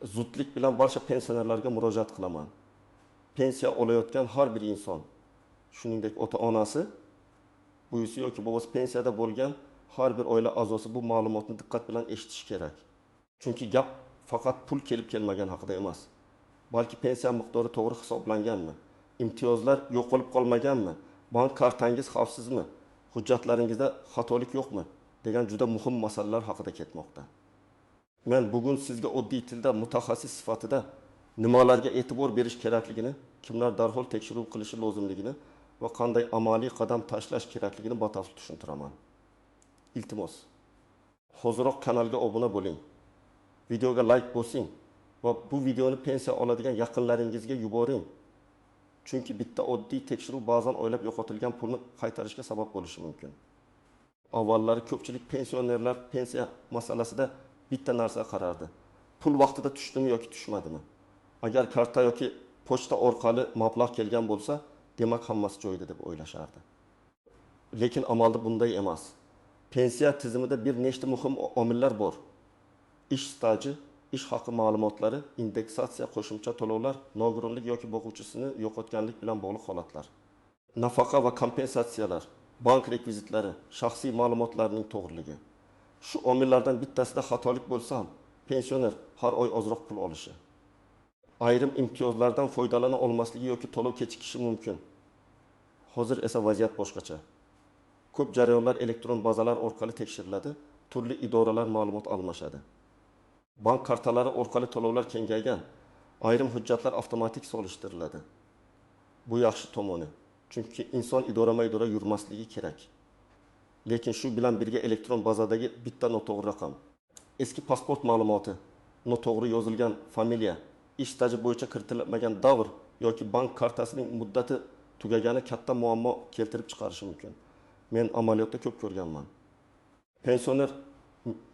zudlik bilan barcha pensionerlarga murojaat qilaman. Pensiya olayotgan har bir inson, shuningdek ota-onasi, buyisi yoki bobosi pensiyada bo'lgan har bir oila a'zosi bu ma'lumotni diqqat bilan eshitishi kerak. Chunki gap faqat pul kelib kelmagan haqida emas. Balki pensiya miqdori to'g'ri hisoblanganmi? Imtiyozlar yo'qolib qolmaganmi? Bank kartangiz xavfsizmi? Hujjatlaringizda xatolik yo'qmi? Degan juda muhim masalalar haqida ketmoqda. Men bugun sizga oddiy tilda mutaxassis sifatida nimalarga e'tibor berish kerakligini, kimlar darhol tekshiruv qilishi lozimligini va qanday amaliy qadam tashlash kerakligini batafsil tushuntiraman. Iltimos, hoziroq kanalga obuna bo'ling. Videoga like bosing va bu videoni pensiya oladigan yaqinlaringizga yuboring. Chunki bitta oddiy tekshiruv ba'zan o'ylab yo'qotilgan pulni qaytarishga sabab bo'lishi mumkin. Avvallari ko'pchilik pensionerlar pensiya masalasida bitta narsa qarardi. Pul vaqtida tushdimi yoki tushmadimi? Agar karta yoki pochta orqali mablag' kelgan bo'lsa, demak hammasi joyida deb o'ylashardi. Lekin amalda bunday emas. Pensiya tizimida bir nechta muhim omillar bor. Ish staji, ish haqi ma'lumotlari, indeksatsiya, qo'shimcha to'lovlar, nogironlik yoki boquvchisini yo'qotganlik bilan bog'liq holatlar. Nafaqa va kompensatsiyalar, bank rekvizitlari, shaxsiy ma'lumotlarning to'g'riligi. Shu omillardan bittasida xatolik bo'lsa ham, pensioner har oy ozroq pul olishi, ayrim imtiyozlardan foydalana olmasligi yoki to'lov kechikishi mumkin. Hozir esa vaziyat boshqacha. Ko'p jarayonlar elektron bazalar orqali tekshiriladi, turli idoralar ma'lumot almashadi. Bank kartalari orqali to'lovlar kengaygan, ayrim hujjatlar avtomatik solishtiriladi. Bu yaxshi tomoni, chunki inson idorama-idora yurmasligi kerak. Lekin shu bilan birga elektron bazadagi bitta noto'g'ri raqam, eski pasport ma'lumoti, noto'g'ri yozilgan familiya, ish staji bo'yicha kiritilmagan davr yoki bank kartasining muddati tugagani katta muammo keltirib chiqarishi mumkin. Men amaliyotda ko'p ko'rganman. Pensioner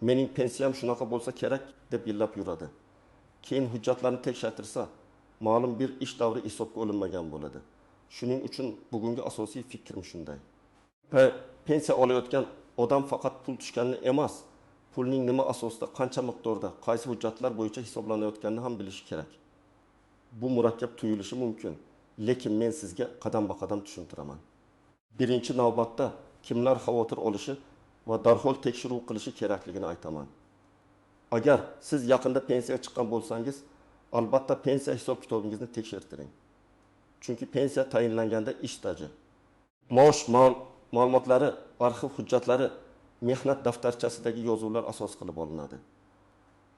mening pensiyam shunaqa bo'lsa kerak deb yillab yuradi. Keyin hujjatlarni tekshirtirsa, ma'lum bir ish davri hisobga olinmagan bo'ladi. Shuning uchun bugungi asosiy fikrim shunday. Pensiya olayotgan odam faqat pul tushganini emas, pulning nima asosida, qancha miqdorda, qaysi hujjatlar bo'yicha hisoblanayotganini ham bilishi kerak. Bu murakkab tuyulishi mumkin, lekin men sizga qadam-qadam tushuntiraman. Birinchi navbatda kimlar xavotir olishi va darhol tekshiruv qilishi kerakligini aytaman. Agar siz yaqinda pensiyaga chiqqan bo'lsangiz, albatta pensiya hisob-kitobingizni tekshirtiring. Chunki pensiya tayinlanganda ish staji, maosh ma'lumotlari, arxiv hujjatlari mehnat daftarchasidagi yozuvlar asos qilib olinadi.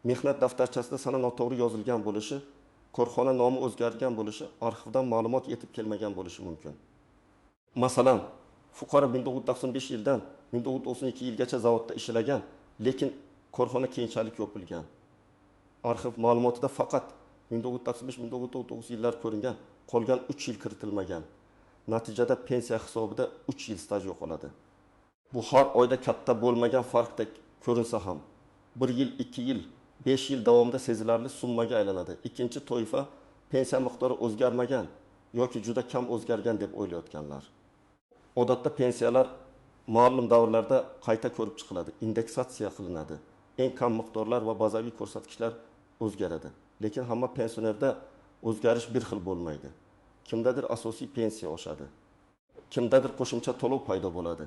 Mehnat daftarchasida sana noto'g'ri yozilgan bo'lishi, korxona nomi o'zgargan bo'lishi, arxivdan ma'lumot yetib kelmagan bo'lishi mumkin. Masalan, fuqaro 1995 yildan 1992 yilgacha zavodda ishlagan, lekin korxona keyinchalik yopilgan. Arxiv ma'lumotida faqat 1995-1999 yillar ko'ringan, qolgan 3 yil kiritilmagan. Natijada pensiya hisobida 3 yil staj yo'qoladi. Bu har oyda katta bo'lmagan farqdek ko'rinsa ham, 1 yil, 2 yil, 5 yil davomida sezilarli summaga aylanadi. Ikkinchi toifa pensiya miqdori o'zgarmagan yoki juda kam o'zgargan deb o'ylayotganlar. Odatda pensiyalar ma'lum davrlarda qayta ko'rib chiqiladi, indeksatsiya qilinadi. Eng kam miqdorlar va bazaviy ko'rsatkichlar o'zgaradi. Lekin hamma pensionerda o'zgarish bir xil bo'lmaydi. Kimdadir asosiy pensiya oshadi. Kimdadir qo'shimcha to'lov paydo bo'ladi.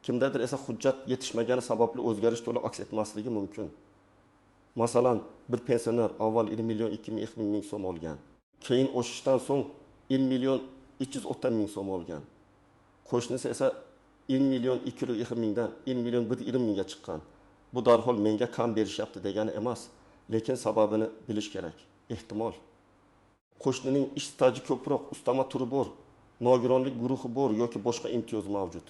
Kimdadir esa hujjat yetishmagani sababli o'zgarish to'liq aks etmasligi mumkin. Masalan, bir pensioner avval 1 million 200 ming so'm olgan. Keyin o'shishdan so'ng 1 million 310 ming so'm olgan. Qo'shnisi esa 1 million 220 mingdan 1 million 120 mingga chiqqan. Bu darhol menga kam berishyapti degani emas, lekin sababini bilish kerak. Ehtimol qo'shnining ish staji ko'proq, ustama turi bor, nogironlik guruhi bor yoki boshqa imtiyoz mavjud.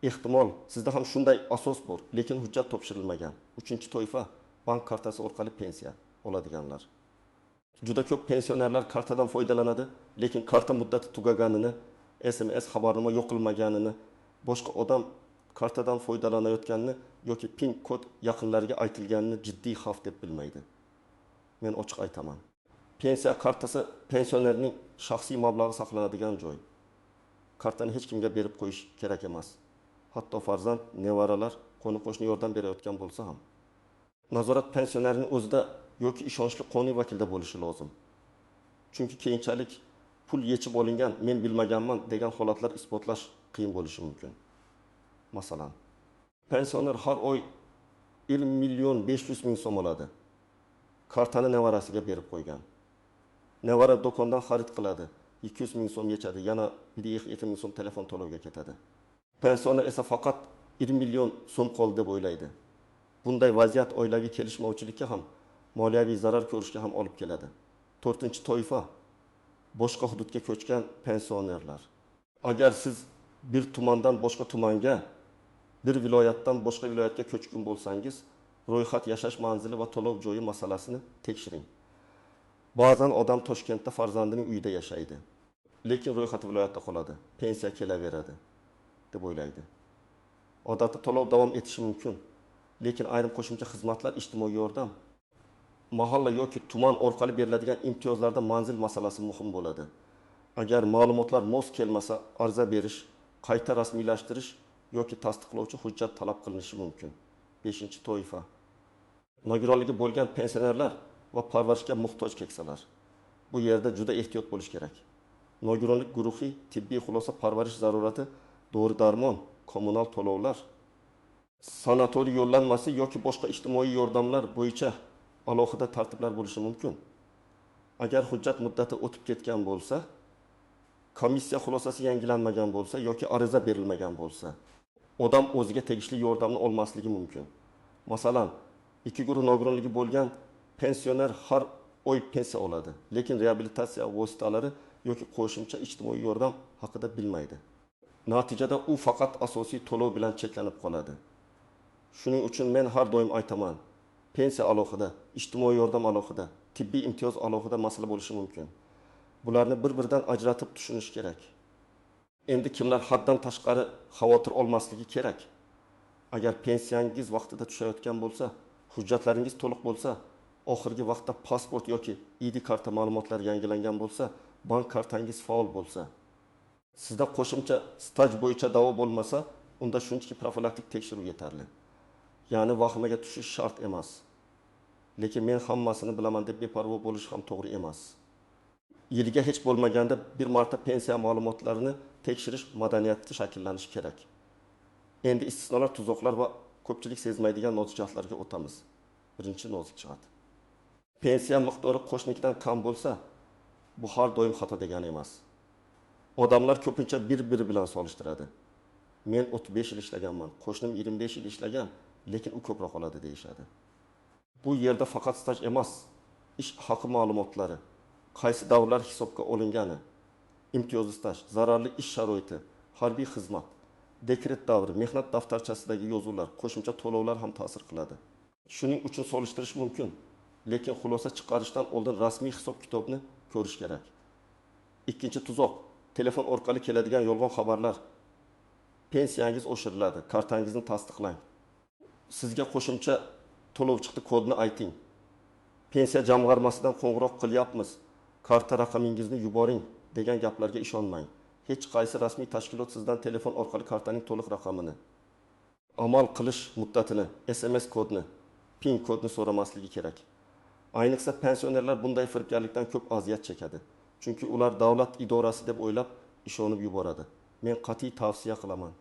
Ehtimol sizda ham shunday asos bor, lekin hujjat topshirilmagan. Uchinchi toifa bank kartasi orqali pensiya oladiganlar. Juda ko'p pensionerlar kartadan foydalanadi, lekin karta muddati tugaganini, SMS xabarnoma yo'qilmaganini, boshqa odam kartadan foydalanayotganini yoki PIN kod yaqinlariga aytilganini jiddiy xavf deb bilmaydi. Men ochiq aytaman. Pensiya kartasi pensionerning shaxsiy mablag'i saqlanadigan joy. Kartani hech kimga berib qo'yish kerak emas. Hatto farzand, nevaralar, qo'ni-qo'shni yordam berayotgan bo'lsa ham. Nazorat pensionerning o'zida yoki ishonchli qonuniy vakilda bo'lishi lozim. Chunki keyinchalik pul yechib olingan, men bilmaganman degan holatlar isbotlash qiyin bo'lishi mumkin. Masalan, pensioner har oy 1,5 million so'm oladi. Kartani nevarasiga berib qo'ygan. Nevara do'kondan xarid qiladi. 200 ming so'm yechadi, yana 1,2 ming so'm telefon to'lovga ketadi. Pensioner esa faqat 1 million so'm qoldi deb o'ylaydi. Bunday vaziyat oilaviy kelishmovchilikka ham, moliyaviy zarar ko'rishga ham olib keladi. 4-toifa boshqa hududga ko'chgan pensionerlar. Agar siz bir tumandan boshqa tumanga, bir viloyatdan boshqa viloyatga ko'chgan bo'lsangiz, ro'yxat yashash manzili va to'lov joyi masalasini tekshiring. Ba'zan odam Toshkentda farzandining uyida yashaydi, lekin ro'yxati viloyatda qoladi, pensiya kelaveradi deb o'ylaydi. Odatda to'lov davom etishi mumkin, lekin ayrim qo'shimcha xizmatlar, ijtimoiy yordam, mahalla yoki tuman orqali beriladigan imtiyozlarda manzil masalasi muhim bo'ladi. Agar ma'lumotlar mos kelmasa, ariza berish, qayta rasmiylashtirish yoki tasdiqlovchi hujjat talab qilinishi mumkin. 5-toifa. Nogironligi bo'lgan pensionerlar va parvarishga muhtoj keksalar. Bu yerda juda ehtiyot bo'lish kerak. Nogironlik guruhi, tibbiy xulosa parvarish zarurati, dori-darmon, kommunal to'lovlar, sanatoriy yo'llanmasi yoki boshqa ijtimoiy yordamlar bo'yicha alohida tartiblar bo'lishi mumkin. Agar hujjat muddati o'tib ketgan bo'lsa, komissiya xulosasi yangilanmagan bo'lsa yoki ariza berilmagan bo'lsa, odam o'ziga tegishli yordamni olmasligi mumkin. Masalan, 2 guruh nogironligi bo'lgan pensioner har oy pensiya oladi, lekin reabilitatsiya vositalari yoki qo'shimcha ijtimoiy yordam haqida bilmaydi. Natijada u faqat asosiy to'lov bilan cheklanib qoladi. Shuning uchun men har doim aytaman, pensiya alohida, ijtimoiy yordam alohida, tibbiy imtiyoz alohida masala bo'lishi mumkin. Bularni bir-biridan ajratib tushunish kerak. Endi kimlar haddan tashqari xavotir olmasligi kerak? Agar pensiyangiz vaqtida tushayotgan bo'lsa, hujjatlaringiz to'liq bo'lsa, oxirgi vaqtda pasport yoki ID karta ma'lumotlari yangilangan bo'lsa, bank kartangiz faol bo'lsa, sizda qo'shimcha staj bo'yicha da'vo bo'lmasa, unda shunchaki profilaktik tekshiruv yetarli. Ya'ni vahimaga tushish shart emas. Lekin men hammasini bilaman deb beparvo bo'lish ham to'g'ri emas. Yiliga hech bo'lmaganda bir marta pensiya ma'lumotlarini tekshirish madaniyati shakllanishi kerak. Endi istisnolar, tuzoqlar va ko'pchilik sezmaydigan nozik jihatlarga o'tamiz. Birinchi nozik jihat. Pensiya miqdori qo'shnikidan kam bo'lsa, bu har doim xato degani emas. Odamlar ko'pincha bir-biri bilan solishtiradi. Men 35 yil ishlaganman, qo'shnim 25 yil ishlagan, lekin u ko'proq oladi deyishadi. Bu yerda faqat staj emas, ish haqi ma'lumotlari, qaysi davrlar hisobga olingani, imtiyozli staj, zararli ish sharoiti, harbiy xizmat, dekret davri, mehnat daftarchasidagi yozuvlar, qo'shimcha to'lovlar ham ta'sir qiladi. Shuning uchun solishtirish mumkin, lekin xulosa chiqarishdan oldin rasmiy hisob-kitobni ko'rish kerak. Ikkinchi tuzoq, telefon orqali keladigan yolg'on xabarlar. Pensiyangiz oshiriladi, kartangizni tasdiqlang. Sizga qo'shimcha to'lov chiqdi, kodni ayting. Pensiya jamg'armasidan qo'ng'iroq qilyapmiz, karta raqamingizni yuboring degan gaplarga ishonmang. Hech qaysi rasmiy tashkilot sizdan telefon orqali kartaning to'liq raqamini, amal qilish muddatini, SMS kodni, PIN kodni so'ramasligi kerak. Ayniqsa pensionerlar bunday firibgarlikdan ko'p aziyat chekadi. Chunki ular davlat idorasi deb o'ylab ishonib yuboradi. Men qat'iy tavsiya qilaman.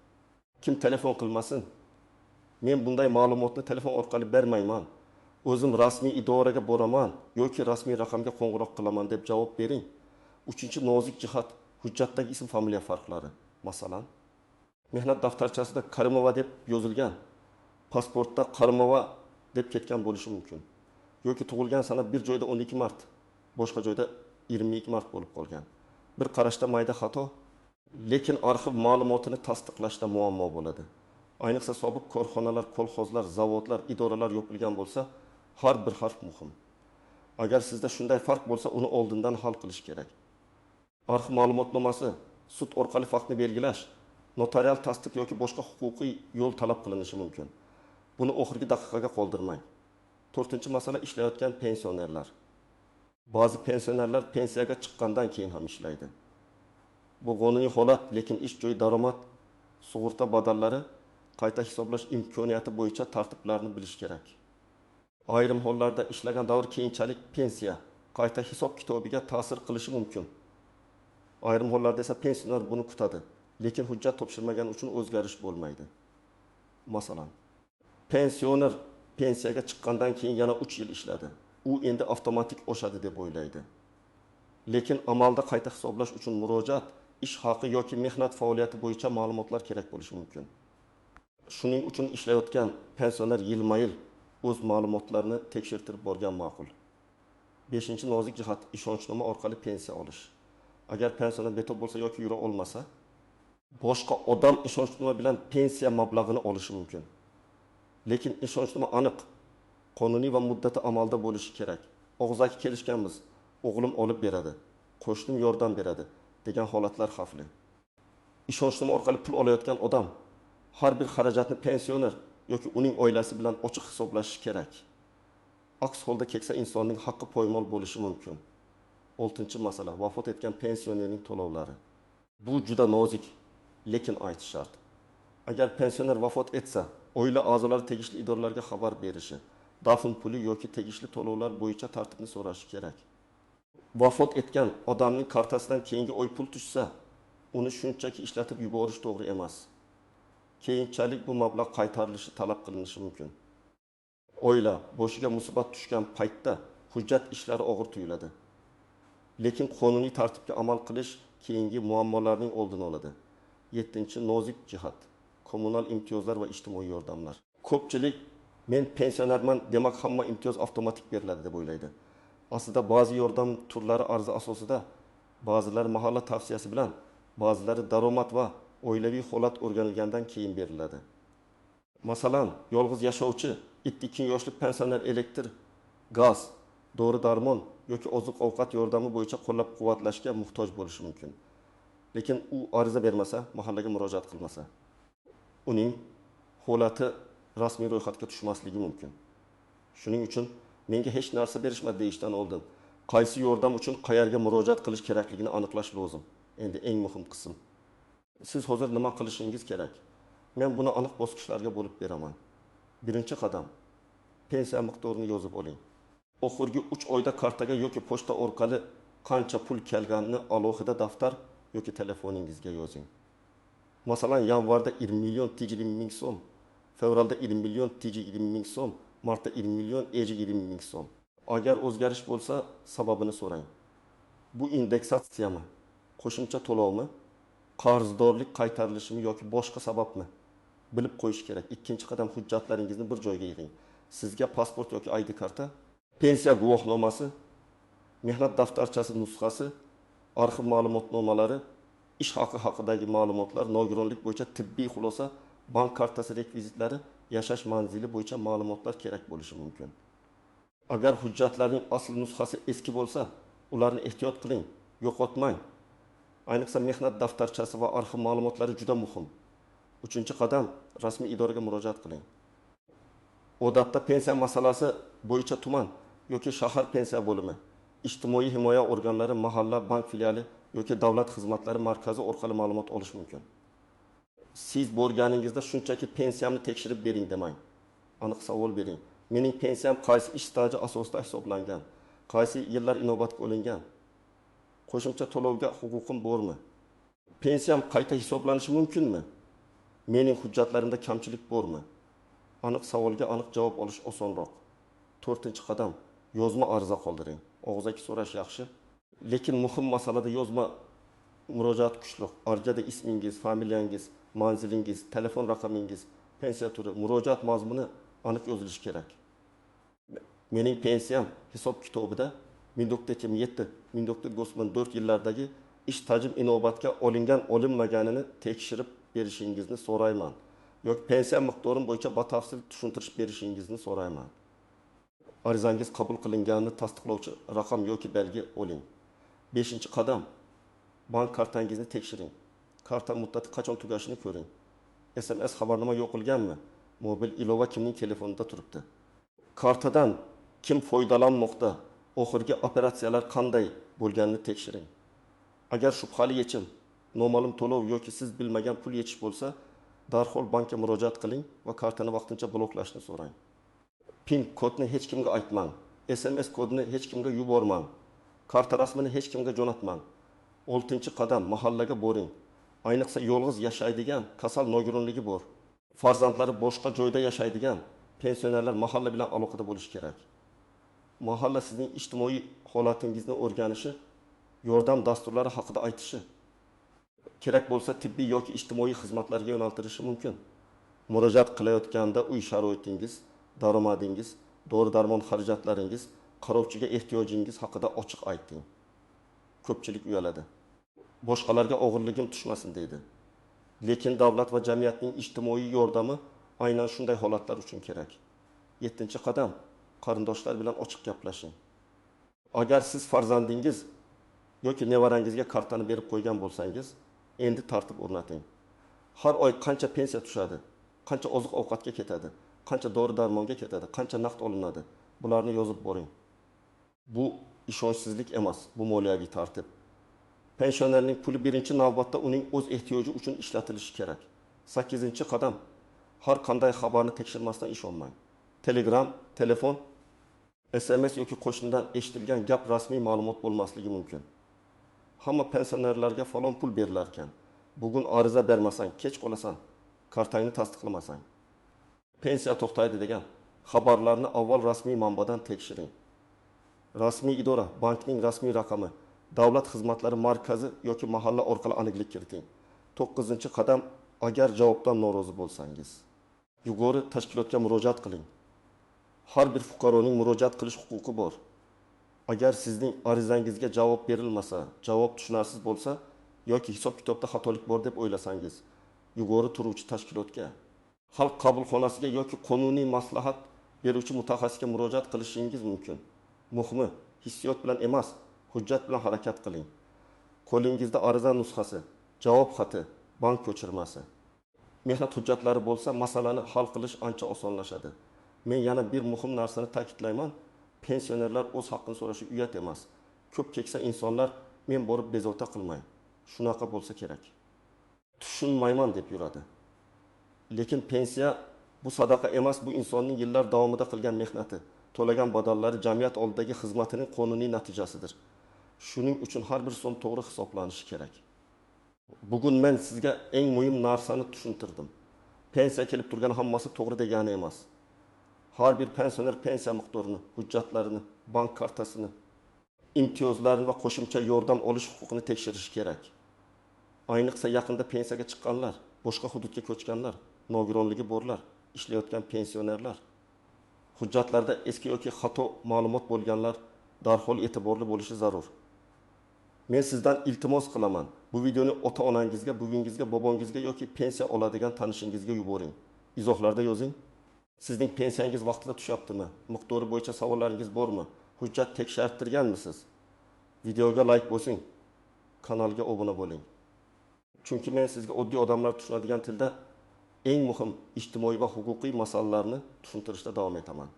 Kim telefon qilmasin, men bunday ma'lumotni telefon orqali bermayman. O'zim rasmiy idoraga boraman yoki rasmiy raqamga qo'ng'iroq qilaman deb javob bering. 3-nozik jihat, hujjatdagi ism familiya farqlari. Masalan, mehnat daftarchasida Karimova deb yozilgan, pasportda Karimova deb ketgan bo'lishi mumkin. Yoki tug'ilgan sana bir joyda 12 mart, boshqa joyda 22 mart bo'lib qolgan. Bir qarashda mayda xato, lekin arxiv ma'lumotini tasdiqlashda muammo bo'ladi. Ayniqsa sobiq korxonalar, kolxozlar, zavodlar, idoralar yopilgan bo'lsa, har bir harf muhim. Agar sizda shunday farq bo'lsa, uni oldindan hal qilish kerak. Arxiv ma'lumotnomasi, sud orqali faktni belgilash, notarial tasdiq yoki boshqa huquqiy yo'l talab qilinishi mumkin. Buni oxirgi daqiqaga qoldirmang. 4-masala, ishlayotgan pensionerlar. Ba'zi pensionerlar pensiyaga chiqqandan keyin ham ishlaydi. Bu qonuniy holat, lekin ish joyi daromad, sug'urta badallari, qayta hisoblash imkoniyati bo'yicha tartiblarni bilish kerak. Ayrim hollarda ishlagan davr keyinchalik pensiya qayta hisob kitobiga ta'sir qilishi mumkin. Ayrim hollarda esa pensioner buni kutadi, lekin hujjat topshirmagani uchun o'zgarish bo'lmaydi. Masalan, pensioner pensiyaga chiqqandan keyin yana 3 yil ishladi. U endi avtomatik oshadi deb o'ylaydi. Lekin amalda qayta hisoblash uchun murojaat, ish haqi yoki mehnat faoliyati bo'yicha ma'lumotlar kerak bo'lishi mumkin. Shuning uchun ishlayotgan pensioner yilma-yil o'z ma'lumotlarini tekshirtirib borgan ma'qul. 5-nozik jihat ishonchnoma orqali pensiya olish. Agar pensioner betob bo'lsa yoki yura olmasa, boshqa odam ishonchnoma bilan pensiya mablag'ini olishi mumkin. Lekin ishonchnoma aniq, qonuniy va muddati amalda bo'lishi kerak. Og'zaki kelishganmiz, o'g'lim olib beradi, qo'shnim yordam beradi degan holatlar xavfli. Ishonchnoma orqali pul olayotgan odam har bir xarajatni pensioner yoki uning oilasi bilan ochiq hisoblashishi kerak. Aks holda keksa insonning haqqi poymol bo'lishi mumkin. 6-masala, vafot etgan pensionerning to'lovlari. Bu juda nozik, lekin aytish shart. Agar pensioner vafot etsa, oila a'zolari tegishli idoralarga xabar berishi, dafn puli yoki tegishli to'lovlar bo'yicha tartibni so'rashi kerak. Vafot etgan odamning kartasidan keyingi oy pul tushsa, uni shunchaki ishlatib yuborish to'g'ri emas. Keyinchalik bu mablag' qaytarilishi talab qilinishi mumkin. Oila boshiga musibat tushgan paytda hujjat ishlari og'ir tuyuladi. Lekin qonuniy tartibga amal qilish keyingi muammolarning oldini oladi. 7-nozik jihat, kommunal imtiyozlar va ijtimoiy yordamlar. Ko'pchilik men pensionerman, demak hamma imtiyoz avtomatik beriladi deb o'ylaydi. Aslida ba'zi yordam turlari arzi asosida, ba'zilari mahalla tavsiyasi bilan, ba'zilari daromad va oilaviy holat o'rganilgandan keyin beriladi. Masalan, yolg'iz yashovchi 2 yoshli pensioner elektr, gaz, dori-darmon yoki oziq-ovqat yordami bo'yicha qo'llab-quvvatlashga muhtoj bo'lishi mumkin. Lekin u ariza bermasa, mahallaga murojaat qilmasa, uning holati rasmiy ro'yxatga tushmasligi mumkin. Shuning uchun menga hech narsa berishmadi deyishdan oldin qaysi yordam uchun qayerga murojaat qilish kerakligini aniqlash lozim. Endi eng muhim qism. Siz hozir nima qilishingiz kerak? Men buni aniq bosqichlarga bo'lib beraman. Birinchi qadam, pensiya miqdorini yozib oling. Oxirgi 3 oyda kartaga yoki pochta orqali qancha pul kelganini alohida daftar yoki telefoningizga yozing. Masalan, yanvarda 20 million TJ ming so'm, fevralda 20 million TJ ming so'm, martda 20 million EJ 20 ming so'm. Agar o'zgarish bo'lsa, sababini so'rang. Bu indeksatsiyami, qo'shimcha to'lovmi, qarzdorlik qaytarilishimi yoki boshqa sababmi? Bilib qo'yish kerak. Ikkinchi qadam, hujjatlaringizni bir joyga yig'ing. Sizga pasport yoki ID karta, pensiya guvohnomasi, mehnat daftarchasi nusxasi, arxiv ma'lumotnomalari, ish haqi haqidagi ma'lumotlar, nogironlik bo'yicha tibbiy xulosa, bank kartasi rekvizitlari, yashash manzili bo'yicha ma'lumotlar kerak bo'lishi mumkin. Agar hujjatlarning asl nusxasi eski bo'lsa, ularni ehtiyot qiling, yo'qotmang. Ayniqsa mehnat daftarchasi va arxiv ma'lumotlari juda muhim. 3-qadam, rasmiy idoraga murojaat qiling. Odatda pensiya masalasi bo'yicha tuman yoki shahar pensiya bo'limi, ijtimoiy himoya organlari, mahalla bank filiali yoki davlat xizmatlari markazi orqali ma'lumot olish mumkin. Siz borganingizda shunchaki pensiyamni tekshirib bering demang. Aniq savol bering. Mening pensiyam qaysi ish staji asosida hisoblangan? Qaysi yillar inobatga olingan? Qo'shimcha to'lovga huquqim bormi? Pensiyam qayta hisoblanishi mumkinmi? Mening hujjatlarimda kamchilik bormi? Aniq savolga aniq javob olish osonroq. 4-qadam, yozma ariza qoldiring. Og'zaki so'rash yaxshi, lekin muhim masalada yozma murojaat kuchliq. Arizada ismingiz, familiyangiz, manzilingiz, telefon raqamingiz, pensiya turi, murojaat mazmuni aniq yozilishi kerak. Mening pensiyam hisob kitobida 1927-1994 yillardagi ish tajim inobatga olingan olinmaganini tekshirib berishingizni so'rayman. Yoki pensiya miqdorim bo'yicha batafsil tushuntirish berishingizni so'rayman. Arizangiz qabul qilinganini tasdiqlovchi raqam yoki belgi oling. 5-qadam, bank kartangizni tekshiring. Karta muddati qachon tugashini ko'ring. SMS xabarnoma yo'qilganmi? Mobil ilova kimning telefonida turibdi? Kartadan kim foydalanmoqda? Oxirgi operatsiyalar qanday bo'lganini tekshiring. Agar shubhali yechim, noma'lum to'lov yoki siz bilmagan pul yechish bo'lsa, darhol bankka murojaat qiling va kartani vaqtincha bloklashni so'rang. PIN kodni hech kimga aytmang. SMS kodini hech kimga yubormang. Karta rasmini hech kimga jo'natmang. 6-qadam mahallaga boring. Ayniqsa yolg'iz yashaydigan, kasal nogironligi bor, farzandlari boshqa joyda yashaydigan pensionerlar mahalla bilan aloqada bo'lishi kerak. Mahalla sizning ijtimoiy holatingizni o'rganishi, yordam dasturlari haqida aytishi, kerak bo'lsa tibbiy yoki ijtimoiy xizmatlarga yo'naltirishi mumkin. Murojaat qilayotganda uy sharoitingiz, daromadingiz, dori-darmon xarajatlaringiz, qarovchiga ehtiyojingiz haqida ochiq ayting. Ko'pchilik uyaladi. Boshqalarga og'irligim tushmasin deydi. Lekin davlat va jamiyatning ijtimoiy yordami aynan shunday holatlar uchun kerak. 7-qadam, qarindoshlar bilan ochiq gaplashing. Agar siz farzandingiz yoki nevarangizga kartani berib qo'ygan bo'lsangiz, endi tartib o'rnating. Har oy qancha pensiya tushadi, qancha oziq-ovqatga ketadi, qancha dori-darmonga ketadi, qancha naqd olinadi, bularni yozib boring. Bu ishonchsizlik emas, bu moliyaviy tartib. Pensionerning puli birinchi navbatda uning o'z ehtiyoji uchun ishlatilishi kerak. 8-qadam, har qanday xabarni tekshirmasdan ishonmang. Telegram, telefon, SMS yoki qo'shnidan eshitilgan gap rasmiy ma'lumot bo'lmasligi mumkin. Hamma pensionerlarga falon pul berilar ekan. Bugun ariza bermasang, kech qolasan, kartangni tasdiqlamasang. Pensiya to'xtaydi degan xabarlarni avval rasmiy manbadan tekshiring. Rasmiy idora, bankning rasmiy raqami, davlat xizmatlari markazi yoki mahalla orqali aniqlik kiriting. 9-qadam, agar javobdan norozi bo'lsangiz, yuqori tashkilotga murojaat qiling. Har bir fuqaroning murojaat qilish huquqi bor. Agar sizning arizangizga javob berilmasa, javob tushunarsiz bo'lsa yoki hisob-kitobda xatolik bor deb o'ylasangiz, yuqori turuvchi tashkilotga, xalq qabulxonasiga yoki qonuniy maslahat beruvchi mutaxassisga murojaat qilishingiz mumkin. Muhimi, hissiyot bilan emas, hujjat bilan harakat qiling. Qo'lingizda ariza nusxasi, javob xati, bank ko'chirmasi, mehnat hujjatlari bo'lsa, masalani hal qilish ancha osonlashadi. Men yana bir muhim narsani ta'kidlayman. Pensionerlar o'z haqqini so'rashi uyat emas. Ko'p keksa insonlar men borib bezovta qilmay, shunaqa bo'lsa kerak, tushunmayman deb yuradi. Lekin pensiya bu sadaqa emas, bu insonning yillar davomida qilgan mehnati, to'lagan badallari, jamiyat oldidagi xizmatining qonuniy natijasidir. Shuning uchun har bir so'm to'g'ri hisoblanishi kerak. Bugun men sizga eng muhim narsani tushuntirdim. Pensiya kelib turgan hammasi to'g'ri degani emas. Har bir pensioner pensiya miqdorini, hujjatlarini, bank kartasini, imtiyozlarini va qo'shimcha yordam olish huquqini tekshirish kerak. Ayniqsa yaqinda pensiyaga chiqqanlar, boshqa hududga ko'chganlar, nogironligi borlar, ishlayotgan pensionerlar, hujjatlarda eski yoki xato ma'lumot bo'lganlar darhol e'tiborli bo'lishi zarur. Men sizdan iltimos qilaman. Bu videoni ota-onangizga, buvingizga, bobongizga yoki pensiya oladigan tanishingizga yuboring. Izohlarda yozing. Sizning pensiyangiz vaqtida tushyaptimi? Miqdori bo'yicha savollaringiz bormi? Hujjat tekshirtirganmisiz? Videoga like bosing. Kanalga obuna bo'ling. Chunki men sizga oddiy odamlar tushunadigan tilda eng muhim ijtimoiy va huquqiy masalalarni tushuntirishda davom etaman.